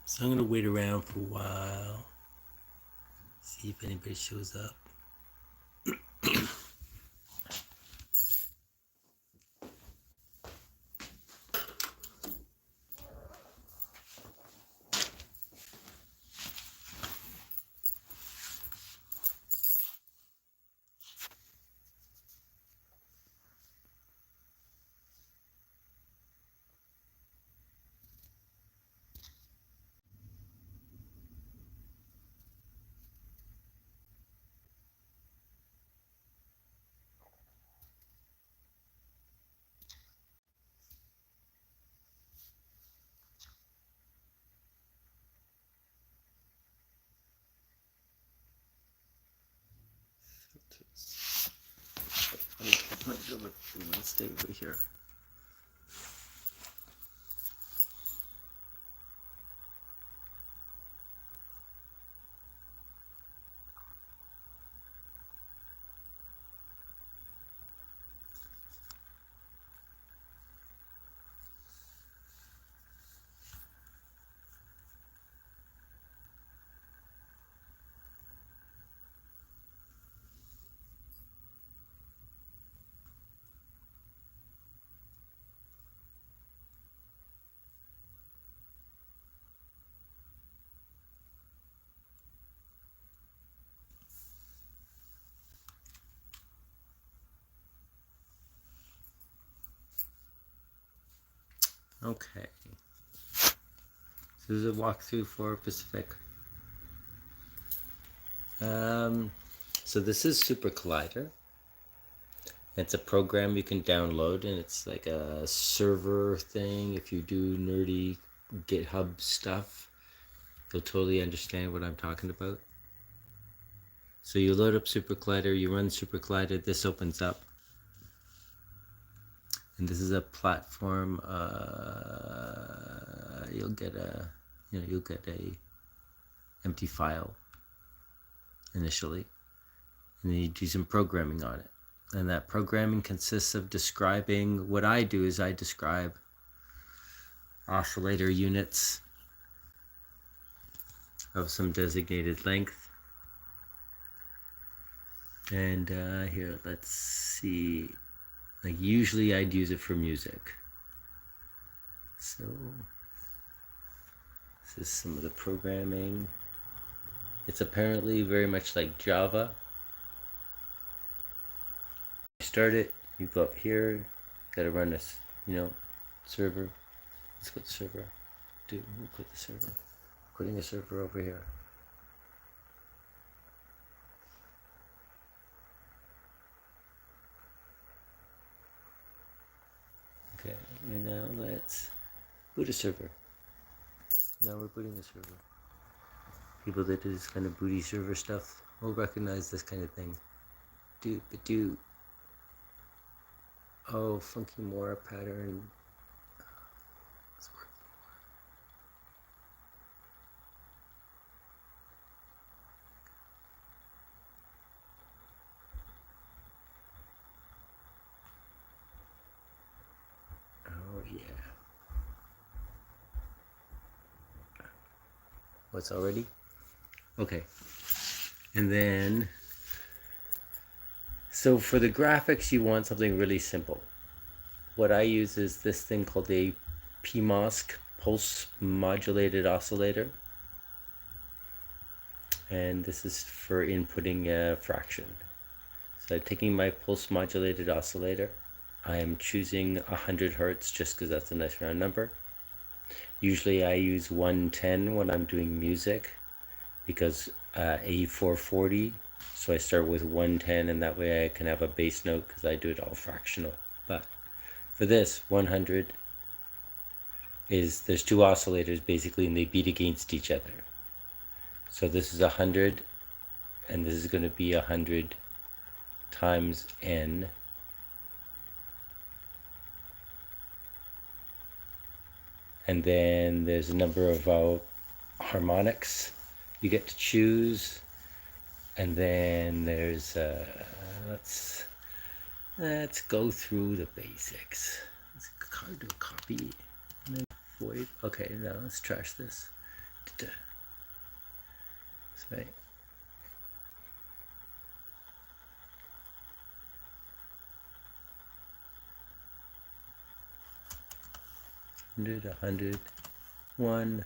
So I'm gonna wait around for a while, see if anybody shows up. Let's stay over here. Okay. So this is a walkthrough for Pacific. So this is Supercollider. It's a program you can download, and it's like a server thing. If you do nerdy GitHub stuff, you'll totally understand what I'm talking about. So you load up Supercollider, you run Supercollider, this opens up. And this is a platform, you'll get a empty file initially, and then you do some programming on it. And that programming consists of describing, what I do is I describe oscillator units of some designated length. And here, let's see. Like usually I'd use it for music. So this is some of the programming. It's apparently very much like Java. You start it, you go up here, gotta run this, server. Let's go to server. We'll put the server. Putting a server over here. Okay, and now let's boot a server. Now we're booting a server. People that do this kind of booty server stuff will recognize this kind of thing. Do. Oh, funky Mora pattern. Oh yeah. What's already? Okay. And then, so for the graphics, you want something really simple. What I use is this thing called a PMOS, pulse modulated oscillator. And this is for inputting a fraction. So taking my pulse modulated oscillator, I am choosing 100 hertz just because that's a nice round number. Usually I use 110 when I'm doing music because A440, so I start with 110, and that way I can have a bass note because I do it all fractional. But for this, 100 is, there's two oscillators basically, and they beat against each other. So this is 100, and this is going to be 100 times n. And then there's a number of harmonics you get to choose. And then there's, let's go through the basics. Let's do a copy. And then void. Okay, now let's trash this. Sorry. Hundred, 100, 1.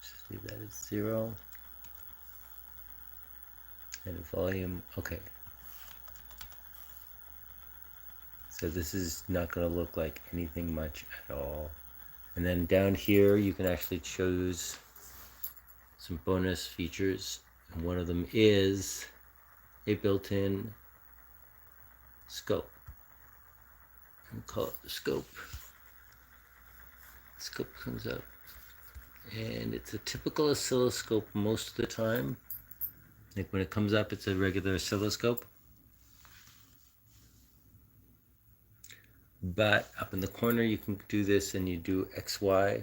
Just leave that as 0. And volume, okay. So this is not going to look like anything much at all. And then down here you can actually choose some bonus features. And one of them is a built-in scope. And call it the scope. The scope comes up. And it's a typical oscilloscope most of the time. Like when it comes up, it's a regular oscilloscope. But up in the corner, you can do this and you do XY.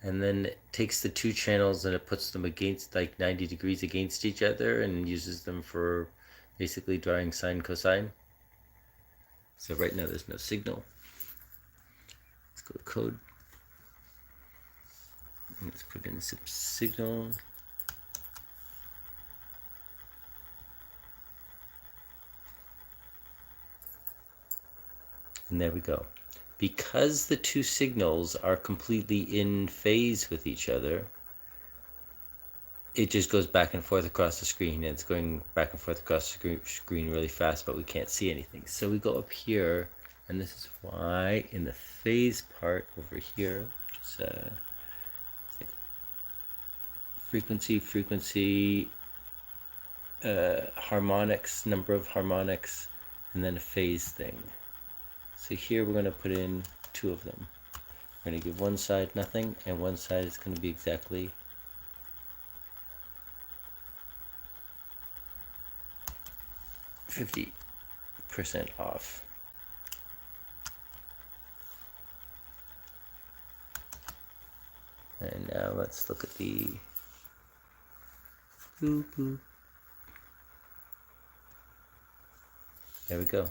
And then it takes the two channels and it puts them against like 90 degrees against each other and uses them for basically drawing sine cosine. So right now there's no signal. Let's go to code. And let's put in some signal. And there we go. Because the two signals are completely in phase with each other, it just goes back and forth across the screen. And it's going back and forth across the screen really fast, but we can't see anything. So we go up here, and this is why in the phase part over here, which is like frequency, harmonics, number of harmonics, and then a phase thing. So here we're going to put in 2 of them. We're going to give one side nothing, and one side is going to be exactly 50% off. And now let's look at the boop boop. There we go.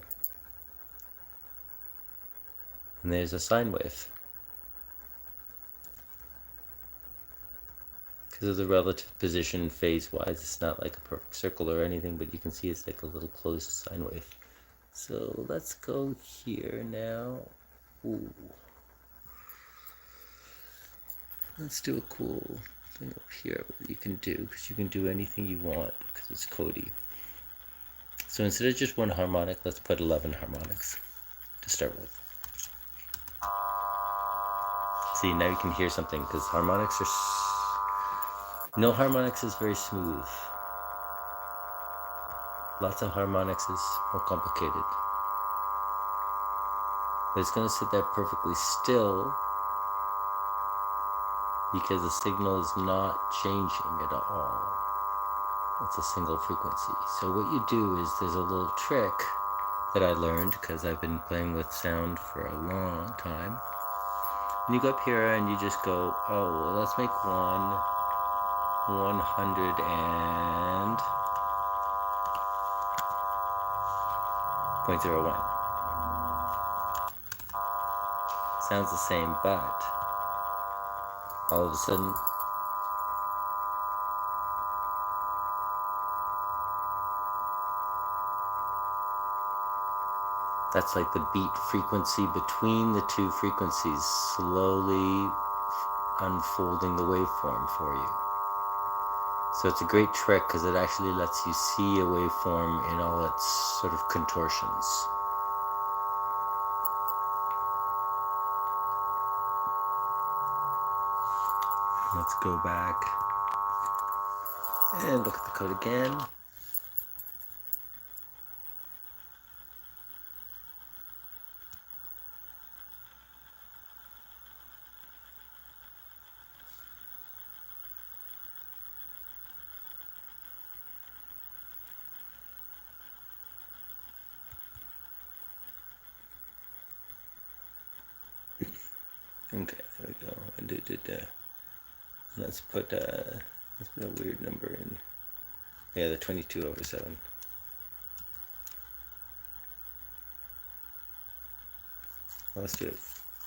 And there's a sine wave. Because of the relative position phase-wise, it's not like a perfect circle or anything, but you can see it's like a little closed sine wave. So let's go here now. Ooh. Let's do a cool thing up here that you can do, because you can do anything you want, because it's Cody. So instead of just 1 harmonic, let's put 11 harmonics to start with. See, now you can hear something, because harmonics are... No harmonics is very smooth. Lots of harmonics is more complicated. But it's going to sit there perfectly still, because the signal is not changing at all. It's a single frequency. So what you do is there's a little trick that I learned because I've been playing with sound for a long time. And you go up here and you just go, oh, well, let's make 100 and 0.01. Sounds the same, but all of a sudden that's like the beat frequency between the two frequencies slowly unfolding the waveform for you. So it's a great trick because it actually lets you see a waveform in all its sort of contortions. Let's go back and look at the code again. Okay, there we go. Let's put a weird number in. Yeah, the 22/7. Let's do it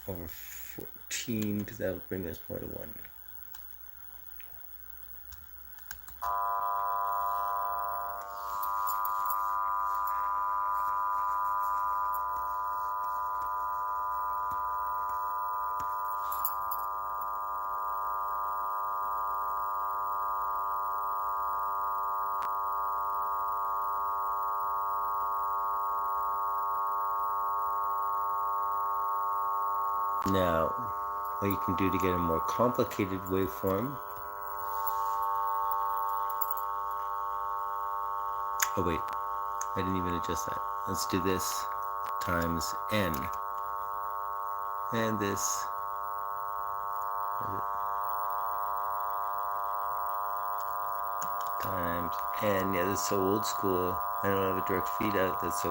over 14, because that will bring us more to 1. Now, what you can do to get a more complicated waveform. Oh wait, I didn't even adjust that. Let's do this times n. And this. Times n. Yeah, this is so old school. I don't have a direct feed out. That's so.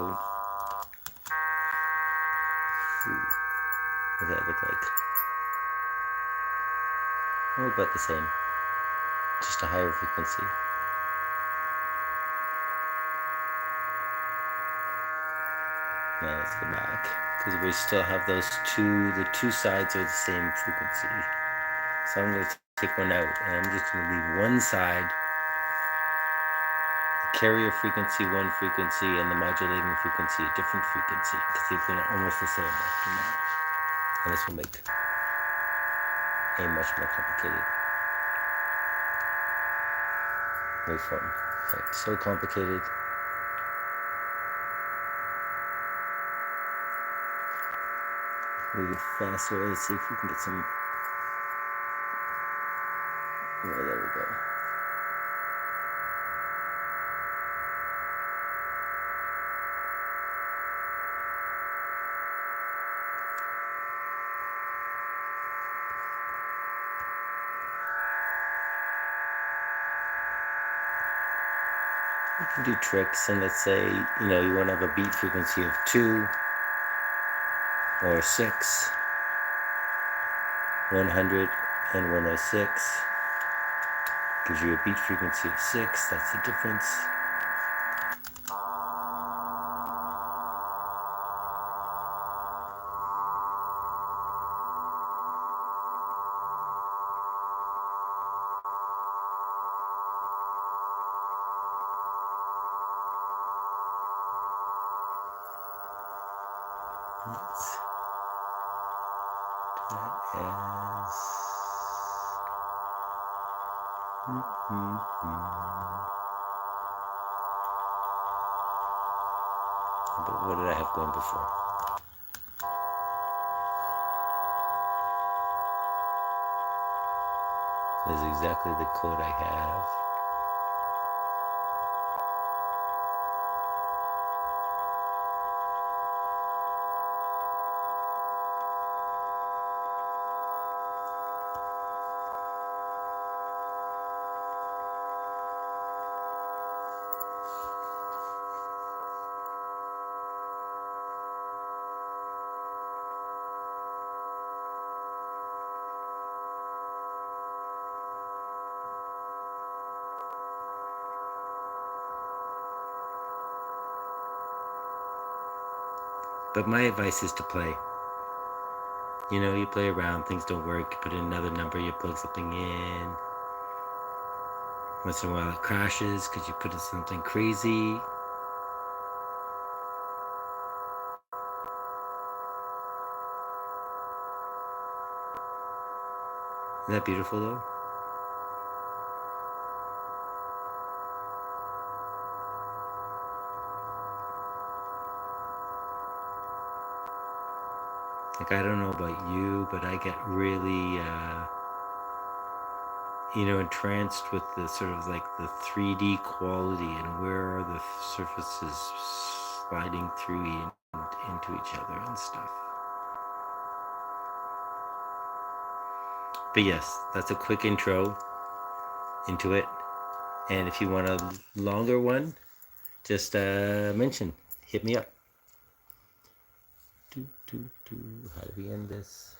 Ooh. What does that look like? Oh, about the same. Just a higher frequency. Now let's go back, because we still have those the two sides are the same frequency. So I'm going to take one out, and I'm just going to leave one side, the carrier frequency, one frequency, and the modulating frequency, a different frequency, because they've been almost the same after now. And this will make a much more complicated waveform. Like, so complicated. Move it faster. Let's see if we can get some. Oh, there we go. You can do tricks, and let's say, you want to have a beat frequency of 2 or 6, 100 and 106. Gives you a beat frequency of 6, that's the difference. Let's do that as But what did I have going before? This is exactly the code I have. But my advice is to play. You play around, things don't work, you put in another number, you plug something in. Once in a while it crashes because you put in something crazy. Isn't that beautiful though? Like, I don't know about you, but I get really, entranced with the sort of like the 3D quality and where are the surfaces sliding through into each other and stuff. But yes, that's a quick intro into it. And if you want a longer one, just hit me up. How do we end this?